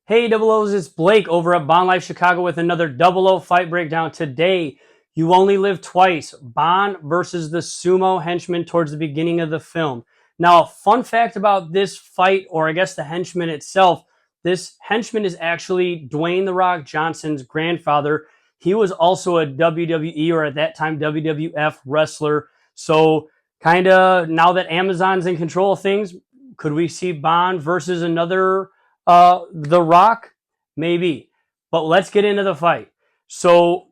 Hey, Double O's, it's Blake over at Bond Life Chicago with another Double O fight breakdown. Today, you only live twice. Bond versus the Sumo Henchman towards the beginning of the film. Now, a fun fact about this fight, or I guess the henchman itself, this henchman is actually Dwayne "The Rock" Johnson's grandfather. He was also a WWE, or at that time WWF wrestler. So, kind of now that Amazon's in control of things, could we see Bond versus another The Rock? Maybe. But let's get into the fight. So,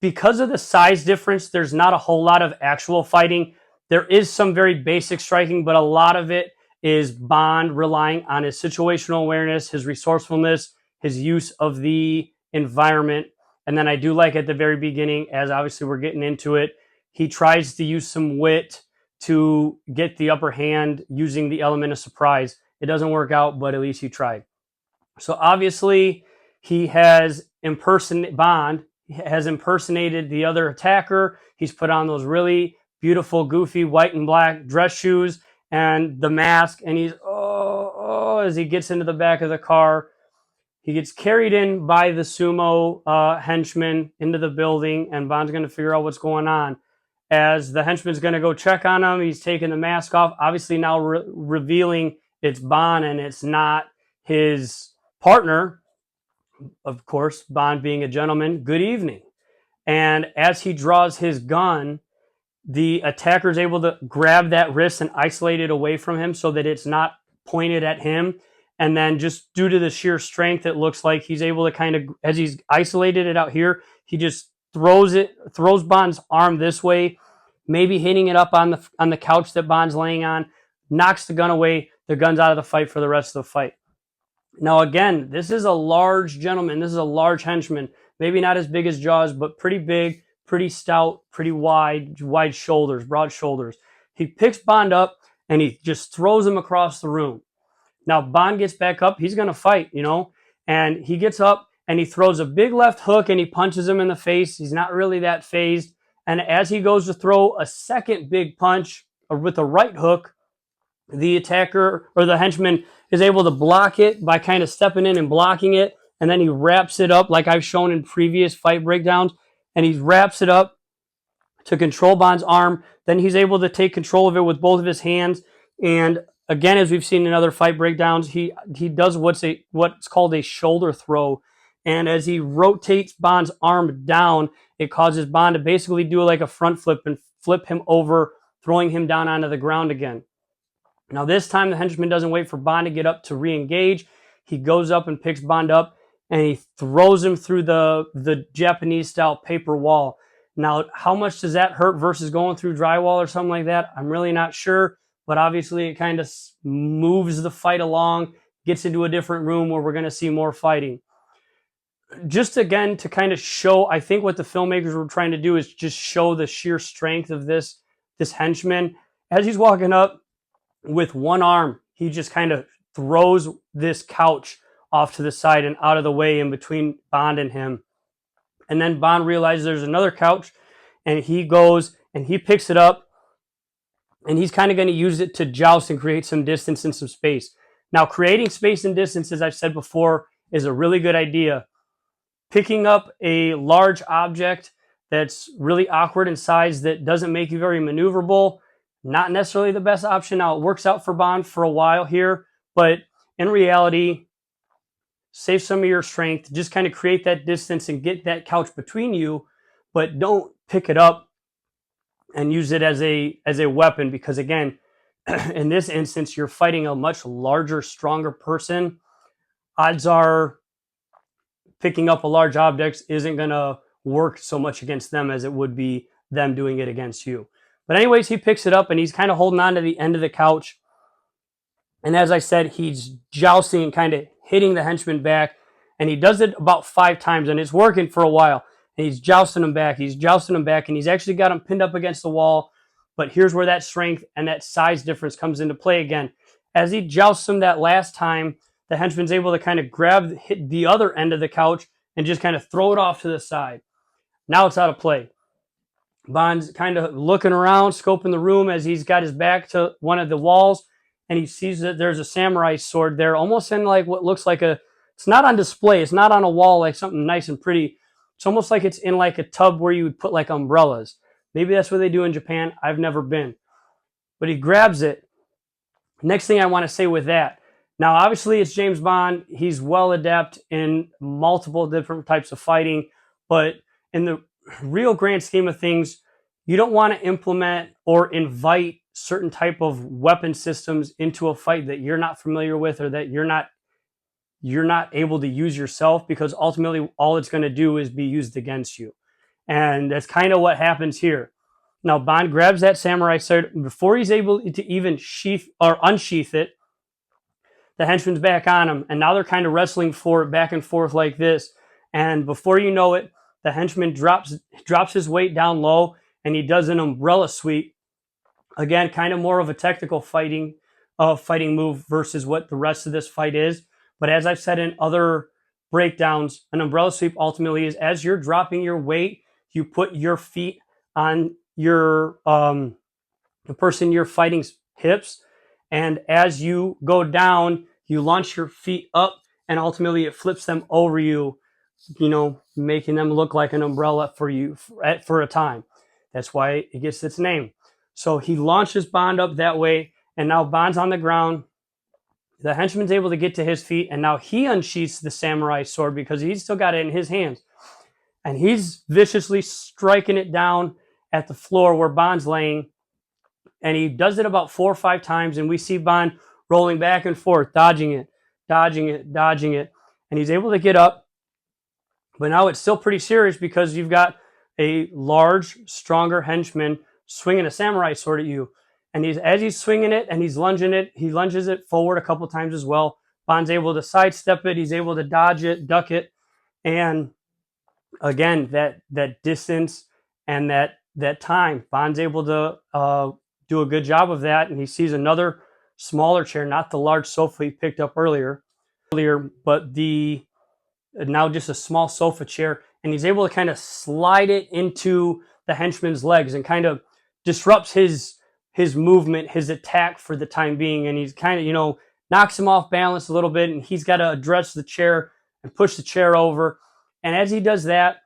because of the size difference, there's not a whole lot of actual fighting. There is some very basic striking, but a lot of it is Bond relying on his situational awareness, his resourcefulness, his use of the environment. And then I do like at the very beginning, as obviously we're getting into it, he tries to use some wit to get the upper hand using the element of surprise. It doesn't work out, but at least he tried. So obviously he has Bond has impersonated the other attacker. He's put on those really beautiful, goofy white and black dress shoes and the mask, and he's as he gets into the back of the car. He gets carried in by the sumo henchman into the building, and Bond's going to figure out what's going on. As the henchman's going to go check on him, he's taking the mask off, obviously now revealing it's Bond and it's not his partner. Of course, Bond being a gentleman, good evening. And as he draws his gun, the attacker is able to grab that wrist and isolate it away from him so that it's not pointed at him. And then just due to the sheer strength, it looks like he's able to kind of, as he's isolated it out here, he just throws Bond's arm this way, maybe hitting it up on the couch that Bond's laying on, knocks the gun away. The gun's out of the fight for the rest of the fight. Now, again, this is a large gentleman. This is a large henchman. Maybe not as big as Jaws, but pretty big, pretty stout, pretty wide shoulders, broad shoulders. He picks Bond up and he just throws him across the room. Now, Bond gets back up. He's going to fight, and he gets up and he throws a big left hook and he punches him in the face. He's not really that phased. And as he goes to throw a second big punch with a right hook, the attacker or the henchman is able to block it by kind of stepping in and blocking it. And then he wraps it up like I've shown in previous fight breakdowns. And he wraps it up to control Bond's arm. Then he's able to take control of it with both of his hands. And again, as we've seen in other fight breakdowns, he does what's called a shoulder throw. And as he rotates Bond's arm down, it causes Bond to basically do like a front flip and flip him over, throwing him down onto the ground again. Now, this time, the henchman doesn't wait for Bond to get up to re-engage. He goes up and picks Bond up, and he throws him through the Japanese-style paper wall. Now, how much does that hurt versus going through drywall or something like that? I'm really not sure, but obviously it kind of moves the fight along, gets into a different room where we're going to see more fighting. Just again, to kind of show, I think what the filmmakers were trying to do is just show the sheer strength of this henchman. As he's walking up, with one arm, he just kind of throws this couch off to the side and out of the way in between Bond and him. And then Bond realizes there's another couch, and he goes and he picks it up, and he's kind of going to use it to joust and create some distance and some space. Now, creating space and distance, as I've said before, is a really good idea. Picking up a large object that's really awkward in size that doesn't make you very maneuverable, not necessarily the best option. Now, it works out for Bond for a while here, but in reality, save some of your strength. Just kind of create that distance and get that couch between you, but don't pick it up and use it as a weapon, because again, in this instance, you're fighting a much larger, stronger person. Odds are picking up a large object isn't going to work so much against them as it would be them doing it against you. But anyways, he picks it up and he's kind of holding on to the end of the couch. And as I said, he's jousting and kind of hitting the henchman back. And he does it about 5 times, and it's working for a while. And he's jousting him back. And he's actually got him pinned up against the wall. But here's where that strength and that size difference comes into play again. As he jousts him that last time, the henchman's able to kind of hit the other end of the couch and just kind of throw it off to the side. Now it's out of play. Bond's kind of looking around, scoping the room as he's got his back to one of the walls, and he sees that there's a samurai sword there, almost in like what looks like a It's not on display. It's not on a wall like something nice and pretty. It's almost like it's in like a tub where you would put like umbrellas. Maybe that's what they do in Japan. I've never been. But he grabs it. Next thing I want to say with that. Now, obviously, it's James Bond. He's well adept in multiple different types of fighting. But in the real grand scheme of things, you don't want to implement or invite certain type of weapon systems into a fight that you're not familiar with or that you're not able to use yourself, because ultimately all it's going to do is be used against you. And that's kind of what happens here. Now, Bond grabs that samurai sword. Before he's able to even sheath or unsheath it, the henchman's back on him, and now they're kind of wrestling for it back and forth like this. And before you know it, the henchman drops his weight down low, and he does an umbrella sweep. Again, kind of more of a technical fighting move versus what the rest of this fight is. But as I've said in other breakdowns, an umbrella sweep ultimately is, as you're dropping your weight, you put your feet on your the person you're fighting's hips, and as you go down, you launch your feet up, and ultimately it flips them over you, making them look like an umbrella for you for a time. That's why it gets its name. So he launches Bond up that way, and now Bond's on the ground. The henchman's able to get to his feet, and now he unsheaths the samurai sword because he's still got it in his hands. And he's viciously striking it down at the floor where Bond's laying. And he does it about 4 or 5 times, and we see Bond rolling back and forth, dodging it. And he's able to get up. But now it's still pretty serious because you've got a large, stronger henchman swinging a samurai sword at you. And as he's swinging it and he's lunging it, he lunges it forward a couple times as well. Bond's able to sidestep it. He's able to dodge it, duck it. And again, that distance and that time, Bond's able to do a good job of that. And he sees another smaller chair, not the large sofa he picked up earlier, but now just a small sofa chair. And he's able to kind of slide it into the henchman's legs and kind of disrupts his movement, his attack for the time being. And he's kind of, knocks him off balance a little bit, and he's got to address the chair and push the chair over. And as he does that,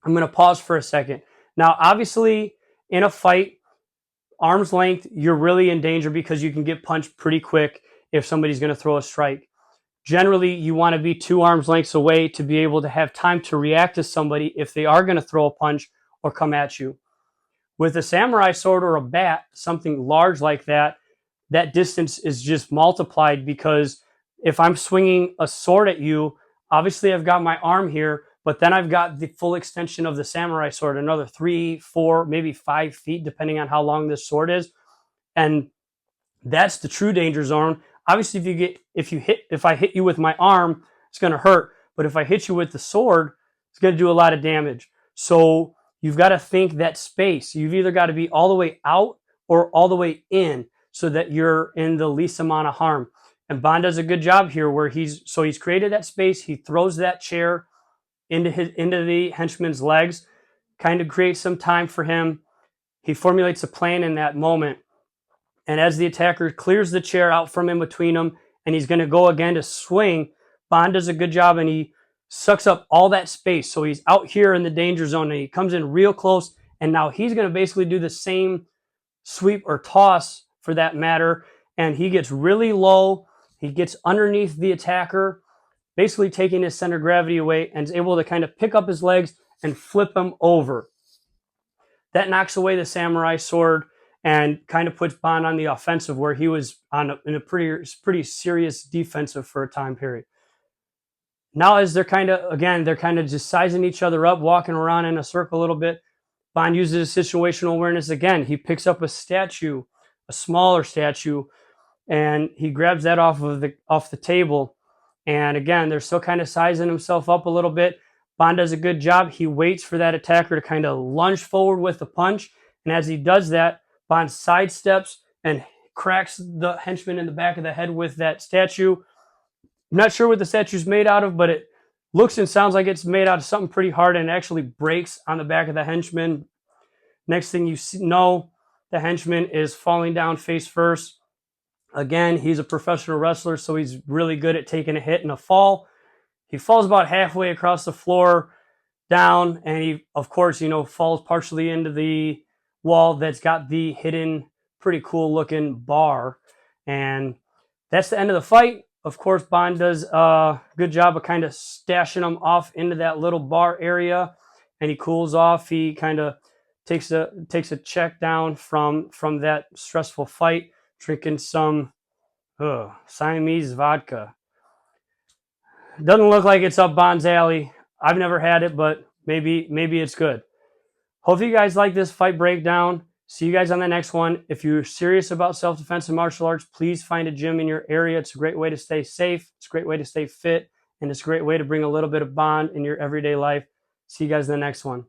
I'm going to pause for a second. Now, obviously, in a fight, arm's length, you're really in danger because you can get punched pretty quick if somebody's going to throw a strike. Generally, you want to be 2 arms lengths away to be able to have time to react to somebody if they are going to throw a punch or come at you. With a samurai sword or a bat, something large like that, that distance is just multiplied, because if I'm swinging a sword at you, obviously I've got my arm here, but then I've got the full extension of the samurai sword, another 3, 4, maybe 5 feet, depending on how long this sword is. And that's the true danger zone. Obviously, if I hit you with my arm, it's going to hurt. But if I hit you with the sword, it's going to do a lot of damage. So you've got to think that space. You've either got to be all the way out or all the way in, so that you're in the least amount of harm. And Bond does a good job here where he's created that space. He throws that chair into the henchman's legs, kind of creates some time for him. He formulates a plan in that moment. And as the attacker clears the chair out from in between them, and he's going to go again to swing, Bond does a good job, and he sucks up all that space. So he's out here in the danger zone, and he comes in real close, and now he's going to basically do the same sweep or toss for that matter, and he gets really low. He gets underneath the attacker, basically taking his center of gravity away, and is able to kind of pick up his legs and flip him over. That knocks away the samurai sword and kind of puts Bond on the offensive, where he was in a pretty serious defensive for a time period. Now, as they're kind of just sizing each other up, walking around in a circle a little bit, Bond uses situational awareness again. He picks up a statue, a smaller statue, and he grabs that off the table. And again, they're still kind of sizing himself up a little bit. Bond does a good job. He waits for that attacker to kind of lunge forward with the punch. And as he does that, Bond sidesteps and cracks the henchman in the back of the head with that statue. I'm not sure what the statue's made out of, but it looks and sounds like it's made out of something pretty hard, and it actually breaks on the back of the henchman. Next thing you know, the henchman is falling down face first. Again, he's a professional wrestler, so he's really good at taking a hit and a fall. He falls about halfway across the floor down, and he, of course, falls partially into the wall that's got the hidden, pretty cool looking bar. And that's the end of the fight. Of course, Bond does a good job of kind of stashing him off into that little bar area, and he cools off. He kind of takes a check down from that stressful fight, drinking some Siamese vodka. Doesn't look like it's up Bond's alley. I've never had it, but maybe it's good. Hope you guys like this fight breakdown. See you guys on the next one. If you're serious about self-defense and martial arts, please find a gym in your area. It's a great way to stay safe. It's a great way to stay fit. And it's a great way to bring a little bit of Bond in your everyday life. See you guys in the next one.